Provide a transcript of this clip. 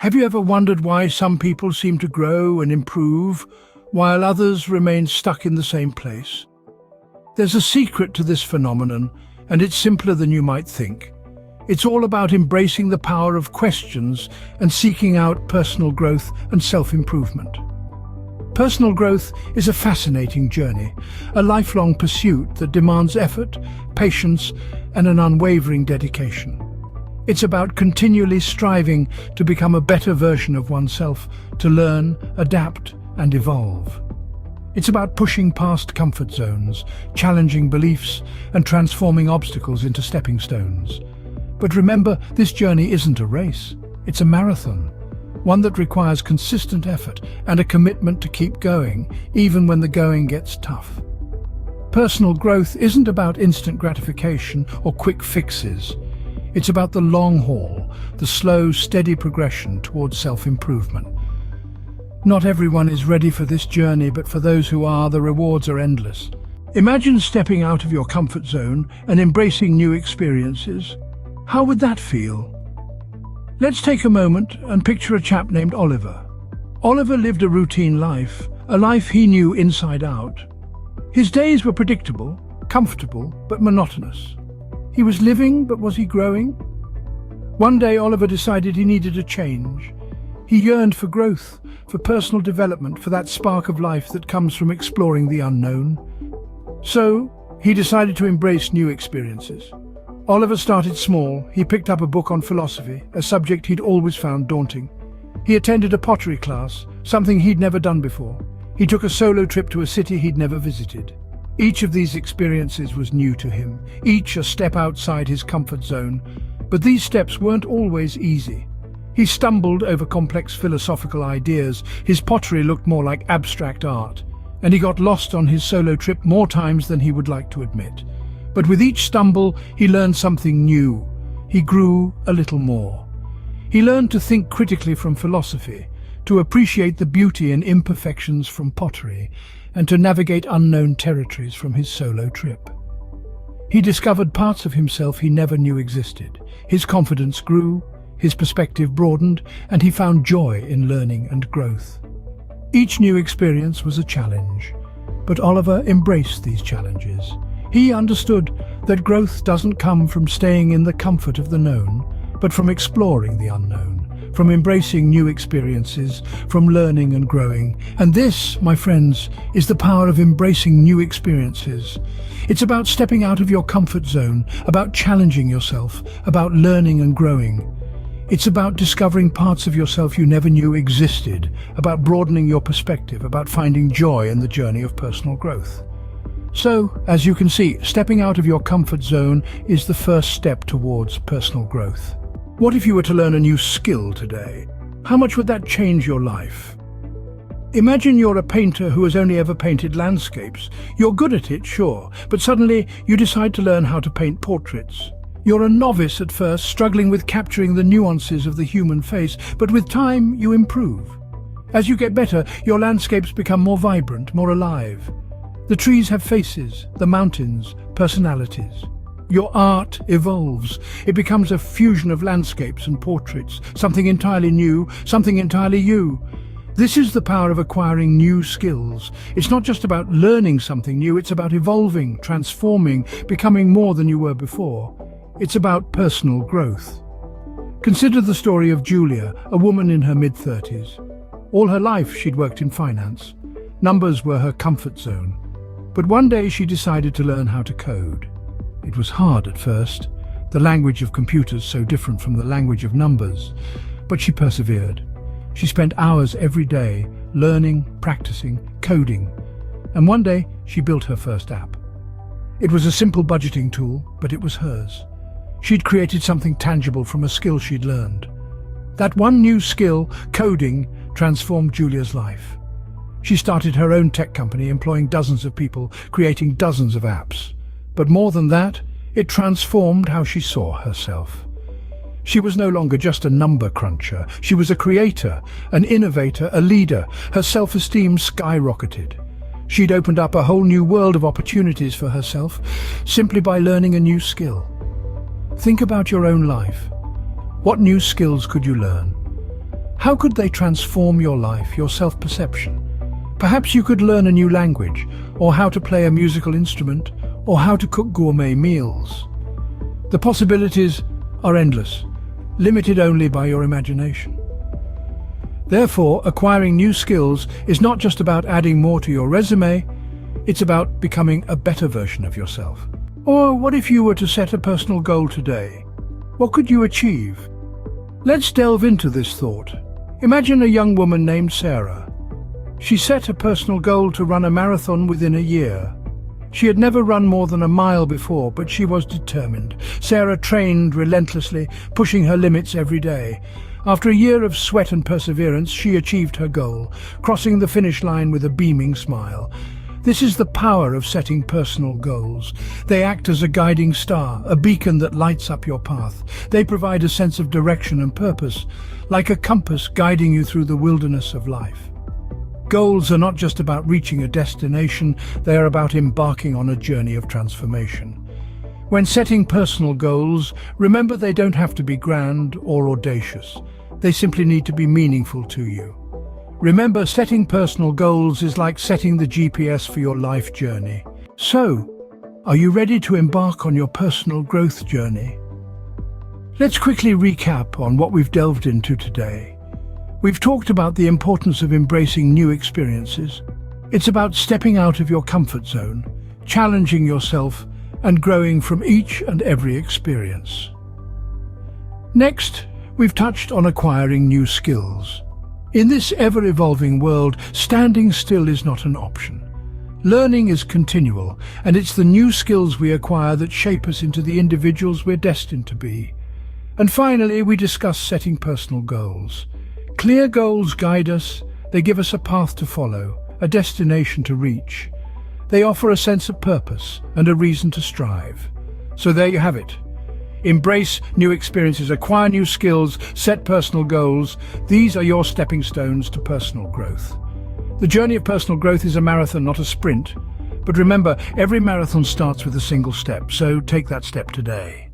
Have you ever wondered why some people seem to grow and improve, while others remain stuck in the same place? There's a secret to this phenomenon, and it's simpler than you might think. It's all about embracing the power of questions and seeking out personal growth and self-improvement. Personal growth is a fascinating journey, a lifelong pursuit that demands effort, patience, and an unwavering dedication. It's about continually striving to become a better version of oneself, to learn, adapt, and evolve. It's about pushing past comfort zones, challenging beliefs, and transforming obstacles into stepping stones. But remember, this journey isn't a race. It's a marathon, one that requires consistent effort and a commitment to keep going, even when the going gets tough. Personal growth isn't about instant gratification or quick fixes. It's about the long haul, the slow, steady progression towards self-improvement. Not everyone is ready for this journey, but for those who are, the rewards are endless. Imagine stepping out of your comfort zone and embracing new experiences. How would that feel? Let's take a moment and picture a chap named Oliver. Oliver lived a routine life, a life he knew inside out. His days were predictable, comfortable, but monotonous. He was living, but was he growing? One day, Oliver decided he needed a change. He yearned for growth, for personal development, for that spark of life that comes from exploring the unknown. So, he decided to embrace new experiences. Oliver started small. He picked up a book on philosophy, a subject he'd always found daunting. He attended a pottery class, something he'd never done before. He took a solo trip to a city he'd never visited. Each of these experiences was new to him, each a step outside his comfort zone. But these steps weren't always easy. He stumbled over complex philosophical ideas. His pottery looked more like abstract art, and he got lost on his solo trip more times than he would like to admit. But with each stumble, he learned something new. He grew a little more. He learned to think critically from philosophy, to appreciate the beauty and imperfections from pottery, and to navigate unknown territories from his solo trip. He discovered parts of himself he never knew existed. His confidence grew, his perspective broadened, and he found joy in learning and growth. Each new experience was a challenge, but Oliver embraced these challenges. He understood that growth doesn't come from staying in the comfort of the known, but from exploring the unknown, from embracing new experiences, from learning and growing. And this, my friends, is the power of embracing new experiences. It's about stepping out of your comfort zone, about challenging yourself, about learning and growing. It's about discovering parts of yourself you never knew existed, about broadening your perspective, about finding joy in the journey of personal growth. So, as you can see, stepping out of your comfort zone is the first step towards personal growth. What if you were to learn a new skill today? How much would that change your life? Imagine you're a painter who has only ever painted landscapes. You're good at it, sure, but suddenly you decide to learn how to paint portraits. You're a novice at first, struggling with capturing the nuances of the human face, but with time you improve. As you get better, your landscapes become more vibrant, more alive. The trees have faces, the mountains, personalities. Your art evolves. It becomes a fusion of landscapes and portraits, something entirely new, something entirely you. This is the power of acquiring new skills. It's not just about learning something new, it's about evolving, transforming, becoming more than you were before. It's about personal growth. Consider the story of Julia, a woman in her mid-30s. All her life she'd worked in finance. Numbers were her comfort zone. But one day she decided to learn how to code. It was hard at first, the language of computers so different from the language of numbers. But she persevered. She spent hours every day learning, practicing, coding. And one day she built her first app. It was a simple budgeting tool, but it was hers. She'd created something tangible from a skill she'd learned. That one new skill, coding, transformed Julia's life. She started her own tech company, employing dozens of people, creating dozens of apps. But more than that, it transformed how she saw herself. She was no longer just a number cruncher. She was a creator, an innovator, a leader. Her self-esteem skyrocketed. She'd opened up a whole new world of opportunities for herself simply by learning a new skill. Think about your own life. What new skills could you learn? How could they transform your life, your self-perception? Perhaps you could learn a new language, or how to play a musical instrument, or how to cook gourmet meals. The possibilities are endless, limited only by your imagination. Therefore, acquiring new skills is not just about adding more to your resume, it's about becoming a better version of yourself. Or what if you were to set a personal goal today? What could you achieve? Let's delve into this thought. Imagine a young woman named Sarah. She set a personal goal to run a marathon within a year. She had never run more than a mile before, but she was determined. Sarah trained relentlessly, pushing her limits every day. After a year of sweat and perseverance, she achieved her goal, crossing the finish line with a beaming smile. This is the power of setting personal goals. They act as a guiding star, a beacon that lights up your path. They provide a sense of direction and purpose, like a compass guiding you through the wilderness of life. Goals are not just about reaching a destination, they are about embarking on a journey of transformation. When setting personal goals, remember they don't have to be grand or audacious. They simply need to be meaningful to you. Remember, setting personal goals is like setting the GPS for your life journey. So, are you ready to embark on your personal growth journey? Let's quickly recap on what we've delved into today. We've talked about the importance of embracing new experiences. It's about stepping out of your comfort zone, challenging yourself, and growing from each and every experience. Next, we've touched on acquiring new skills. In this ever-evolving world, standing still is not an option. Learning is continual, and it's the new skills we acquire that shape us into the individuals we're destined to be. And finally, we discuss setting personal goals. Clear goals guide us, they give us a path to follow, a destination to reach. They offer a sense of purpose and a reason to strive. So there you have it. Embrace new experiences, acquire new skills, set personal goals. These are your stepping stones to personal growth. The journey of personal growth is a marathon, not a sprint. But remember, every marathon starts with a single step, so take that step today.